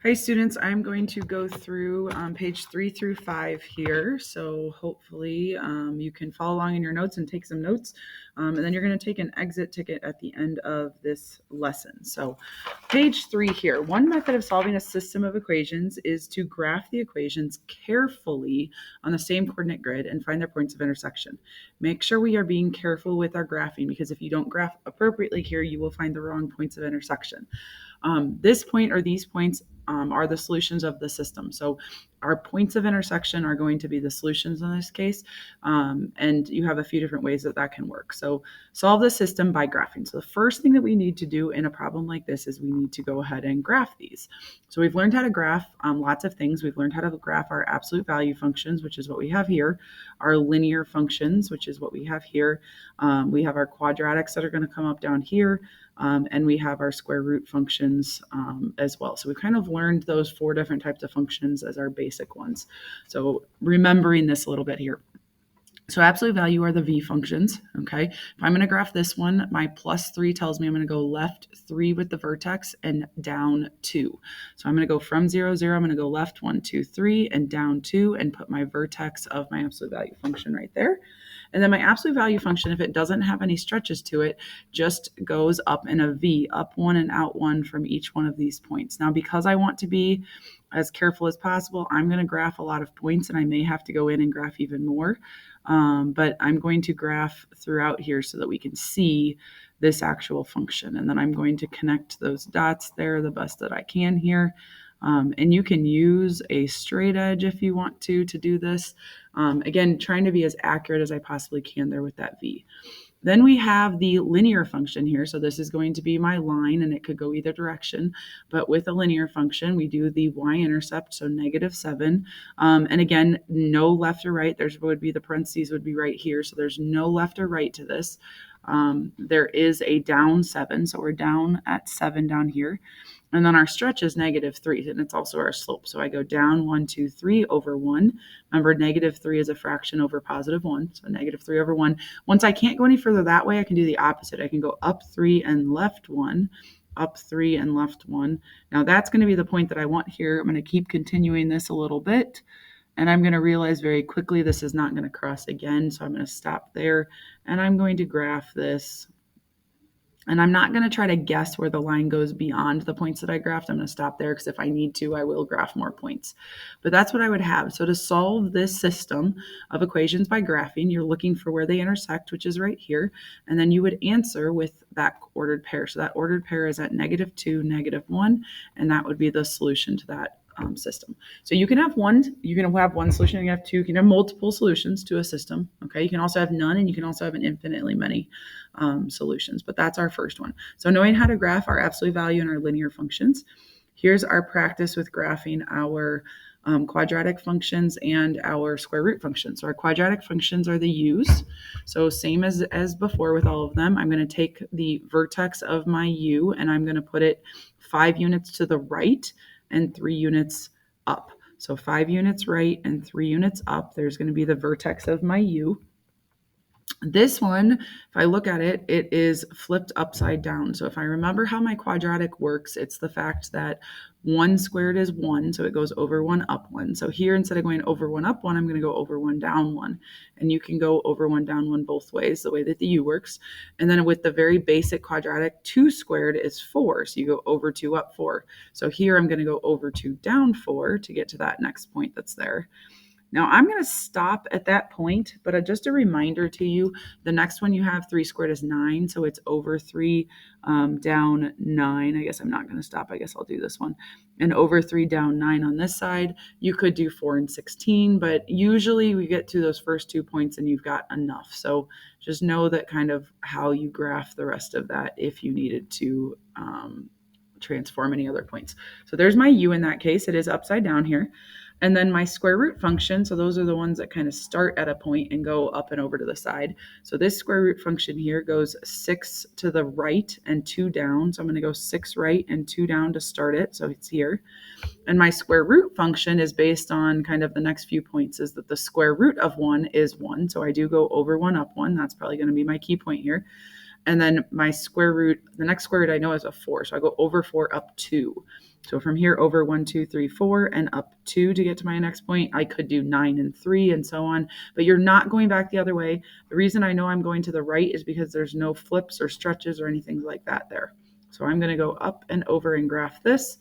Hi students, I'm going to go through page 3-5 here. So hopefully you can follow along in your notes and take some notes. And then you're going to take an exit ticket at the end of this lesson. So page 3 here, one method of solving a system of equations is to graph the equations carefully on the same coordinate grid and find their points of intersection. Make sure we are being careful with our graphing, because if you don't graph appropriately here, you will find the wrong points of intersection. This point or these points are the solutions of the system. So our points of intersection are going to be the solutions in this case. And you have a few different ways that can work. So solve the system by graphing. So the first thing that we need to do in a problem like this is we need to go ahead and graph these. So we've learned how to graph lots of things. We've learned how to graph our absolute value functions, which is what we have here, our linear functions, which is what we have here. We have our quadratics that are going to come up down here. And we have our square root functions as well. So we've kind of learned those 4 different types of functions as our basic ones. So remembering this a little bit here. So absolute value are the v functions, okay? If I'm going to graph this one, my +3 tells me I'm going to go left 3 with the vertex and down 2. So I'm going to go from 0, 0, I'm going to go left 1, 2, 3, and down 2, and put my vertex of my absolute value function right there. And then my absolute value function, if it doesn't have any stretches to it, just goes up in a V, up 1 and out 1 from each one of these points. Now, because I want to be as careful as possible, I'm going to graph a lot of points, and I may have to go in and graph even more. But I'm going to graph throughout here so that we can see this actual function. And then I'm going to connect those dots there the best that I can here. And you can use a straight edge if you want to do this. Again, trying to be as accurate as I possibly can there with that V. Then we have the linear function here. So this is going to be my line, and it could go either direction. But with a linear function, we do the y-intercept, so -7. And again, no left or right. There would be the parentheses would be right here. So there's no left or right to this. There is a down 7. So we're down at 7 down here. And then our stretch is -3, and it's also our slope. So I go down 1, 2, 3 over 1. Remember, -3 is a fraction over +1, so -3 over 1. Once I can't go any further that way, I can do the opposite. I can go up 3 and left 1, up 3 and left 1. Now that's going to be the point that I want here. I'm going to keep continuing this a little bit, and I'm going to realize very quickly this is not going to cross again, so I'm going to stop there, and I'm going to graph this. And I'm not going to try to guess where the line goes beyond the points that I graphed. I'm going to stop there, because if I need to, I will graph more points. But that's what I would have. So to solve this system of equations by graphing, you're looking for where they intersect, which is right here. And then you would answer with that ordered pair. So that ordered pair is at -2, -1, and that would be the solution to that system. So you can have one solution, you can have two, you can have multiple solutions to a system. Okay, you can also have none, and you can also have an infinitely many solutions, but that's our first one. So knowing how to graph our absolute value and our linear functions, here's our practice with graphing our quadratic functions and our square root functions. So our quadratic functions are the u's. So same as before with all of them, I'm going to take the vertex of my u, and I'm going to put it 5 units to the right and 3 units up. So 5 units right and 3 units up. There's going to be the vertex of my u. This one, if I look at it, it is flipped upside down. So if I remember how my quadratic works, it's the fact that 1 squared is 1, so it goes over 1 up 1. So here, instead of going over 1 up 1, I'm going to go over 1 down 1. And you can go over 1 down 1 both ways, the way that the u works. And then with the very basic quadratic, 2 squared is 4, so you go over 2 up 4. So here I'm going to go over 2 down 4 to get to that next point that's there. Now I'm going to stop at that point, but just a reminder to you, the next one you have 3 squared is 9, so it's over 3 down 9. I guess I'm not going to stop. I guess I'll do this one. And over 3 down 9 on this side. You could do 4 and 16, but usually we get to those first 2 points and you've got enough. So just know that kind of how you graph the rest of that if you needed to transform any other points. So there's my u in that case. It is upside down here. And then my square root function, so those are the ones that kind of start at a point and go up and over to the side. So this square root function here goes 6 to the right and 2 down. So I'm going to go 6 right and 2 down to start it. So it's here. And my square root function is based on kind of the next few points, is that the square root of 1 is 1. So I do go over 1 up 1. That's probably going to be my key point here. And then my square root, the next square root I know is a 4. So I go over 4 up 2. So from here over 1, 2, 3, 4 and up 2 to get to my next point. I could do 9 and 3 and so on, but you're not going back the other way. The reason I know I'm going to the right is because there's no flips or stretches or anything like that there. So I'm going to go up and over and graph this.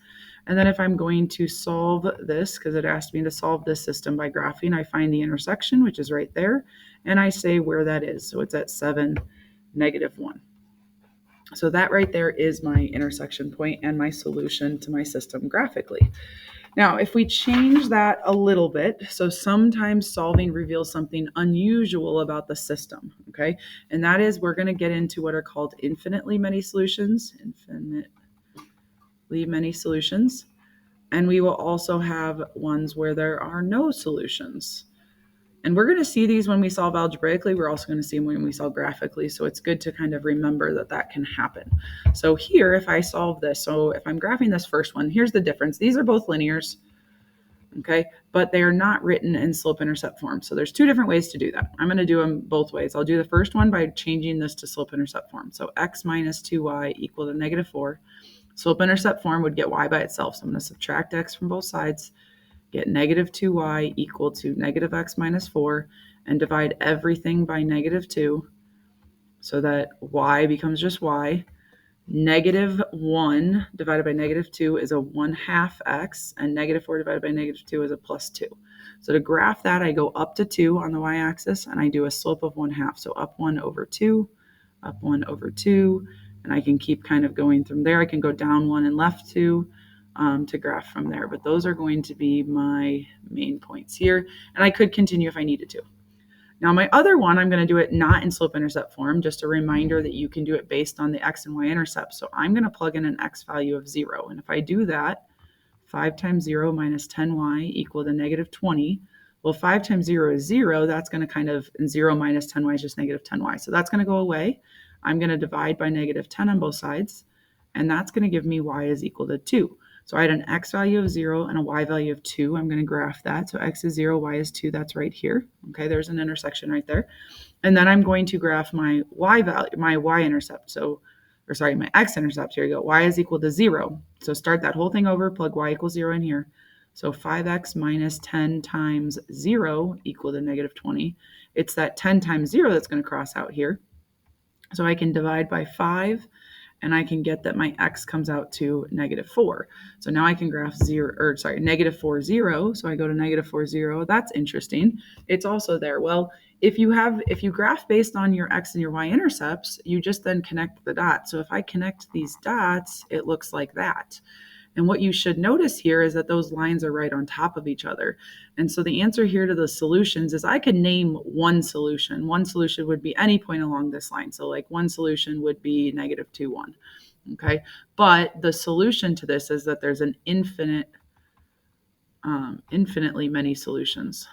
And then if I'm going to solve this, because it asked me to solve this system by graphing, I find the intersection, which is right there, and I say where that is. So it's at 7, -1. So that right there is my intersection point and my solution to my system graphically. Now, if we change that a little bit, so sometimes solving reveals something unusual about the system, okay? And that is we're going to get into what are called infinitely many solutions, and we will also have ones where there are no solutions. And we're going to see these when we solve algebraically. We're also going to see them when we solve graphically. So it's good to kind of remember that that can happen. So here, if I solve this, so if I'm graphing this first one, here's the difference. These are both linears, okay, but they are not written in slope-intercept form. So there's two different ways to do that. I'm going to do them both ways. I'll do the first one by changing this to slope-intercept form. So x minus 2y equal to -4. Slope-intercept form would get y by itself. So I'm going to subtract x from both sides, get -2y equal to -x minus 4, and divide everything by -2 so that y becomes just y. -1 divided by -2 is a 1/2 x, and -4 divided by -2 is a +2. So to graph that, I go up to 2 on the y-axis, and I do a slope of 1/2. So up 1 over 2, up 1 over 2, and I can keep kind of going from there. I can go down 1 and left 2. To graph from there, but those are going to be my main points here, and I could continue if I needed to. Now my other one, I'm going to do it not in slope-intercept form, just a reminder that you can do it based on the x and y intercepts. So I'm going to plug in an x value of 0, and if I do that, 5 times 0 minus 10y equal to -20. Well, 5 times 0 is 0. That's going to kind of, and 0 minus 10y is just -10y. So that's going to go away. I'm going to divide by -10 on both sides, and that's going to give me y is equal to 2. So I had an x value of 0 and a y value of 2. I'm going to graph that. So x is 0, y is 2. That's right here. Okay, there's an intersection right there. And then I'm going to graph my y value, my y-intercept. My x-intercept. Here you go. Y is equal to 0. So start that whole thing over, plug y equals 0 in here. So 5x minus 10 times 0 equal to -20. It's that 10 times 0 that's going to cross out here. So I can divide by 5, and I can get that my x comes out to -4. So now I can graph -4, 0. So I go to -4, 0. That's interesting. It's also there. Well, if you graph based on your x and your y intercepts, you just then connect the dots. So if I connect these dots, it looks like that. And what you should notice here is that those lines are right on top of each other. And so the answer here to the solutions is I could name one solution. One solution would be any point along this line. So like one solution would be -2, 1. Okay. But the solution to this is that there's an infinitely many solutions,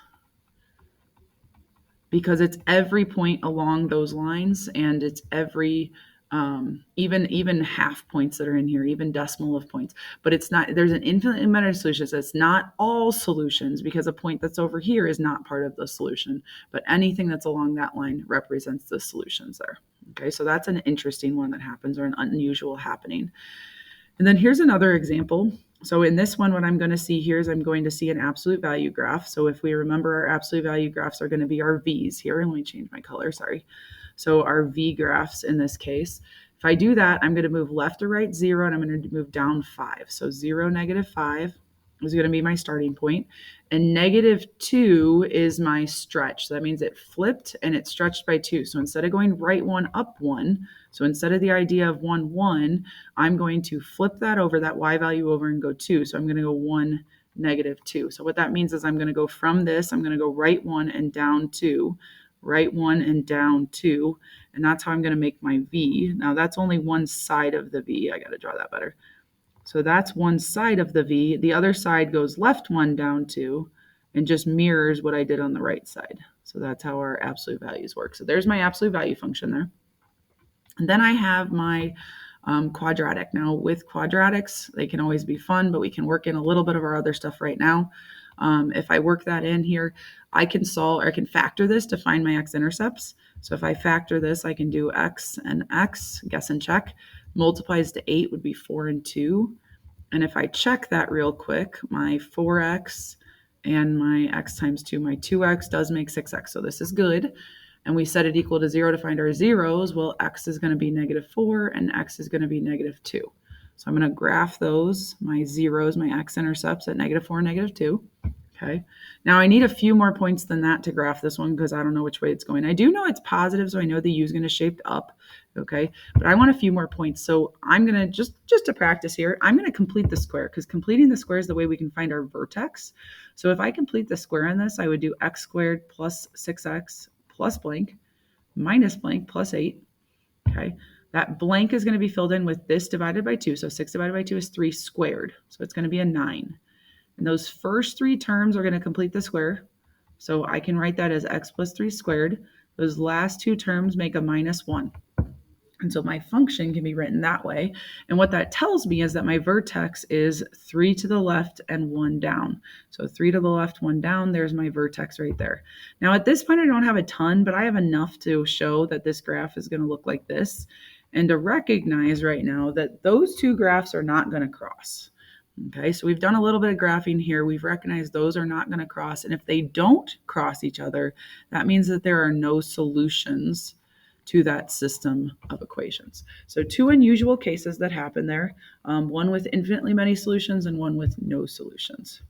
because it's every point along those lines, and it's every even half points that are in here, even decimal of points. But it's not, there's an infinite amount of solutions. It's not all solutions, because a point that's over here is not part of the solution, but anything that's along that line represents the solutions there. Okay, so that's an interesting one that happens, or an unusual happening. And then here's another example. So in this one, what I'm going to see here is I'm going to see an absolute value graph. So if we remember, our absolute value graphs are going to be our V's here. Let me change my color, sorry. So our V graphs in this case. If I do that, I'm going to move left to right 0, and I'm going to move down 5. So 0, -5 is going to be my starting point. And -2 is my stretch. So that means it flipped and it stretched by 2. So instead of going right 1, up 1, so instead of the idea of 1, 1, I'm going to flip that over, that y value over, and go 2. So I'm going to go 1, -2. So what that means is I'm going to go from this, I'm going to go right 1 and down 2, right 1 and down 2, and that's how I'm going to make my V. Now that's only one side of the V. I got to draw that better. So that's one side of the V. The other side goes left 1, down 2, and just mirrors what I did on the right side. So that's how our absolute values work. So there's my absolute value function there. And then I have my quadratic. Now with quadratics, they can always be fun, but we can work in a little bit of our other stuff right now. If I work that in here, I can solve, or I can factor this to find my x-intercepts. So if I factor this, I can do x and x, guess and check. Multiplies to 8 would be 4 and 2. And if I check that real quick, my 4x and my x times 2, my 2x does make 6x. So this is good. And we set it equal to 0 to find our zeros. Well, x is going to be -4 and x is going to be -2. So I'm going to graph those, my zeros, my x-intercepts at -4 and -2. Okay. Now I need a few more points than that to graph this one because I don't know which way it's going. I do know it's positive, so I know the U is going to shape up. Okay. But I want a few more points. So I'm going to just to practice here, I'm going to complete the square because completing the square is the way we can find our vertex. So if I complete the square on this, I would do x squared plus 6x plus blank minus blank plus 8. Okay. That blank is going to be filled in with this divided by 2. So 6 divided by 2 is 3 squared. So it's going to be a 9. And those first 3 terms are going to complete the square. So I can write that as x plus 3 squared. Those last 2 terms make a -1. And so my function can be written that way. And what that tells me is that my vertex is 3 to the left and 1 down. So 3 to the left, 1 down, there's my vertex right there. Now at this point, I don't have a ton, but I have enough to show that this graph is going to look like this and to recognize right now that those 2 graphs are not going to cross. Okay, so we've done a little bit of graphing here. We've recognized those are not going to cross. And if they don't cross each other, that means that there are no solutions to that system of equations. So 2 unusual cases that happen there, one with infinitely many solutions and one with no solutions.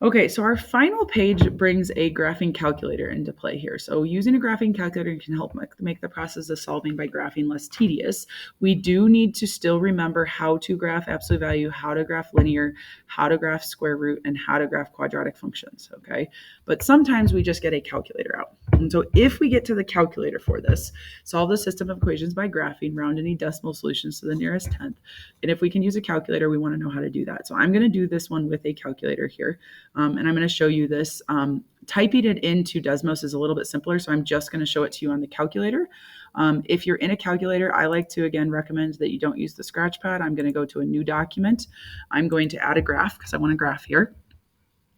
Okay, so our final page brings a graphing calculator into play here. So using a graphing calculator can help make the process of solving by graphing less tedious. We do need to still remember how to graph absolute value, how to graph linear, how to graph square root, and how to graph quadratic functions, okay? But sometimes we just get a calculator out. And so if we get to the calculator for this, solve the system of equations by graphing, round any decimal solutions to the nearest tenth. And if we can use a calculator, we want to know how to do that. So I'm going to do this one with a calculator here. And I'm going to show you this. Typing it into Desmos is a little bit simpler, so I'm just going to show it to you on the calculator. If you're in a calculator, I like to, again, recommend that you don't use the scratch pad. I'm going to go to a new document. I'm going to add a graph because I want a graph here.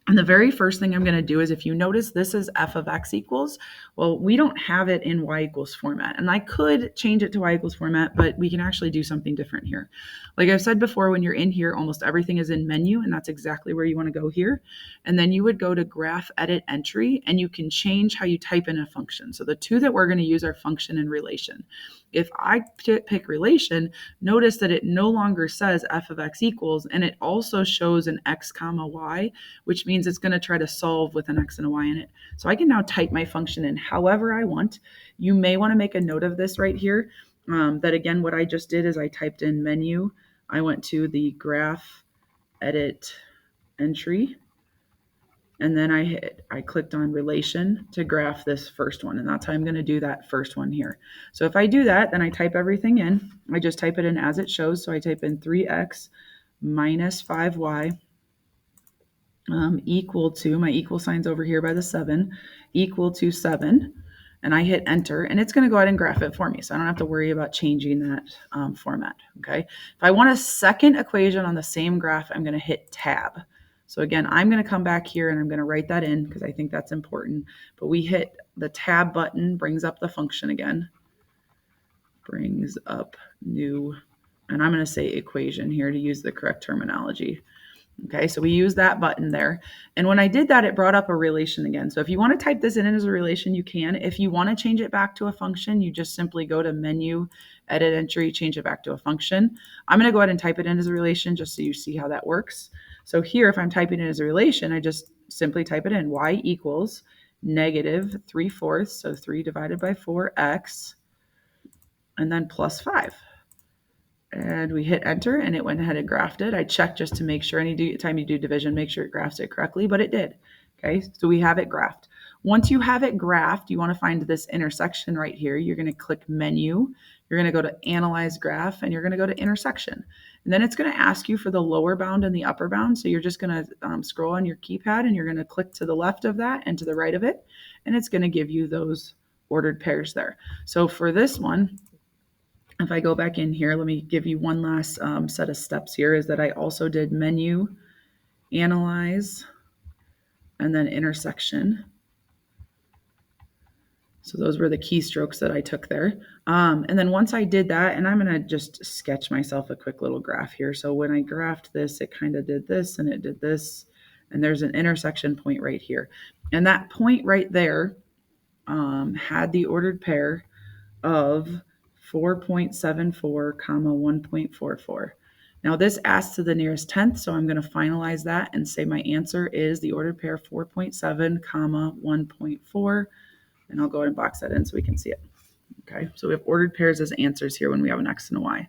And the very first thing I'm going to do is, if you notice, this is f of x equals. Well, we don't have it in y equals format. And I could change it to y equals format, but we can actually do something different here. Like I've said before, when you're in here, almost everything is in menu, and that's exactly where you want to go here. And then you would go to graph edit entry, and you can change how you type in a function. So the 2 that we're going to use are function and relation. If I pick relation, notice that it no longer says f of x equals, and it also shows an x comma y, which means it's going to try to solve with an x and a y in it. So I can now type my function in however I want. You may want to make a note of this right here, that again, what I just did is I typed in menu. I went to the graph edit entry, and then I clicked on relation to graph this first one. And that's how I'm going to do that first one here. So if I do that, then I type everything in. I just type it in as it shows. So I type in 3x minus 5y equal to, my equal sign's over here by the 7, equal to 7. And I hit enter, and it's going to go ahead and graph it for me. So I don't have to worry about changing that format. Okay. If I want a second equation on the same graph, I'm going to hit tab. So again, I'm going to come back here and I'm going to write that in because I think that's important. But we hit the tab button, brings up the function again, brings up new, and I'm going to say equation here to use the correct terminology. Okay, so we use that button there. And when I did that, it brought up a relation again. So if you want to type this in as a relation, you can. If you want to change it back to a function, you just simply go to menu, edit entry, change it back to a function. I'm going to go ahead and type it in as a relation just so you see how that works. So here, if I'm typing it as a relation, I just simply type it in. Y equals -3/4, so 3 divided by 4x, and then plus 5. And we hit enter, and it went ahead and graphed it. I checked just to make sure anytime you do division, make sure it graphs it correctly, but it did. Okay, so we have it graphed. Once you have it graphed, you want to find this intersection right here. You're going to click menu. You're going to go to analyze graph, and you're going to go to intersection. And then it's going to ask you for the lower bound and the upper bound. So you're just going to scroll on your keypad, and you're going to click to the left of that and to the right of it. And it's going to give you those ordered pairs there. So for this one, If I go back in here, let me give you one last set of steps here, is that I also did menu, analyze, and then intersection. So those were the keystrokes that I took there. And then once I did that, and I'm going to just sketch myself a quick little graph here. So when I graphed this, it kind of did this and it did this. And there's an intersection point right here. And that point right there had the ordered pair of 4.74 comma 1.44. Now this asks to the nearest tenth, so I'm going to finalize that and say my answer is the ordered pair 4.7 comma 1.4, and I'll go ahead and box that in so we can see it. Okay, so we have ordered pairs as answers here when we have an X and a Y.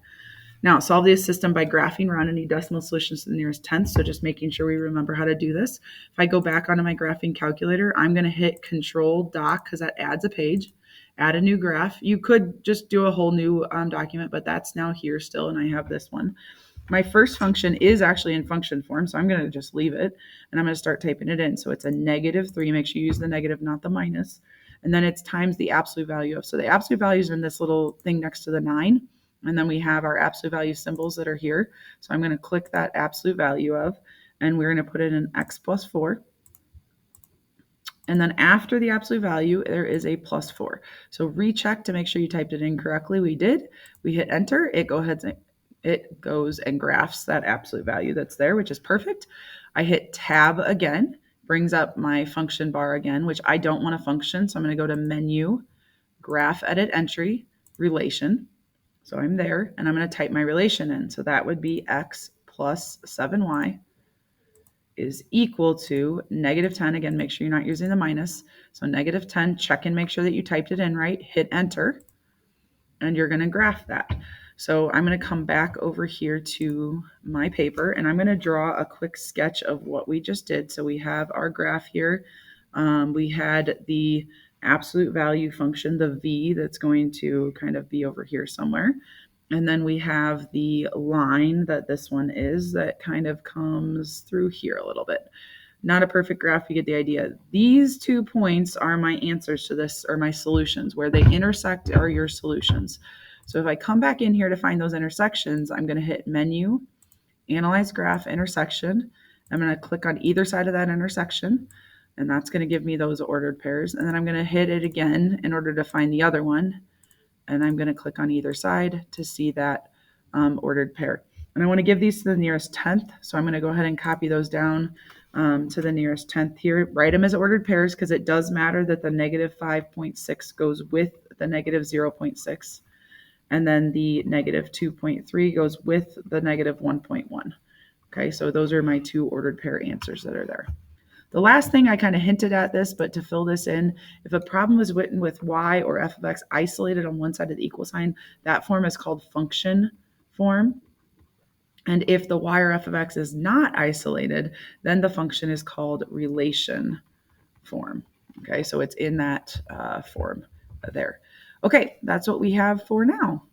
Now, solve the system by graphing around any decimal solutions to the nearest tenth, so just making sure we remember how to do this. If I go back onto my graphing calculator, I'm going to hit Control Doc because that adds a page, add a new graph. You could just do a whole new document, but that's now here still, and I have this one. My first function is actually in function form, so I'm going to just leave it, and I'm going to start typing it in. So it's a -3. Make sure you use the negative, not the minus. And then it's times the absolute value of. So the absolute value is in this little thing next to the 9. And then we have our absolute value symbols that are here. So I'm going to click that absolute value of, and we're going to put it in x plus 4. And then after the absolute value, there is a plus 4. So recheck to make sure you typed it in correctly. We did. We hit enter. It goes and graphs that absolute value that's there, which is perfect. I hit tab again, brings up my function bar again, which I don't want to function. So I'm going to go to menu, graph edit entry, relation. So I'm there, and I'm going to type my relation in. So that would be x plus 7y is equal to -10. Again, make sure you're not using the minus. So -10, check and make sure that you typed it in right, hit enter, and you're going to graph that. So I'm going to come back over here to my paper, and I'm going to draw a quick sketch of what we just did. So we have our graph here. We had the absolute value function, the v, that's going to kind of be over here somewhere. And then we have the line that this one is that kind of comes through here a little bit. Not a perfect graph, you get the idea. These 2 points are my answers to this, or my solutions. Where they intersect are your solutions. So if I come back in here to find those intersections, I'm going to hit menu, analyze graph, intersection. I'm going to click on either side of that intersection, and that's going to give me those ordered pairs. And then I'm going to hit it again in order to find the other one. And I'm going to click on either side to see that ordered pair. And I want to give these to the nearest tenth. So I'm going to go ahead and copy those down to the nearest tenth here. Write them as ordered pairs because it does matter that the -5.6 goes with the -0.6. And then the -2.3 goes with the -1.1. Okay, so those are my 2 ordered pair answers that are there. The last thing, I kind of hinted at this, but to fill this in, if a problem is written with y or f of x isolated on one side of the equal sign, that form is called function form. And if the y or f of x is not isolated, then the function is called relation form. Okay, so it's in that form there. Okay, that's what we have for now.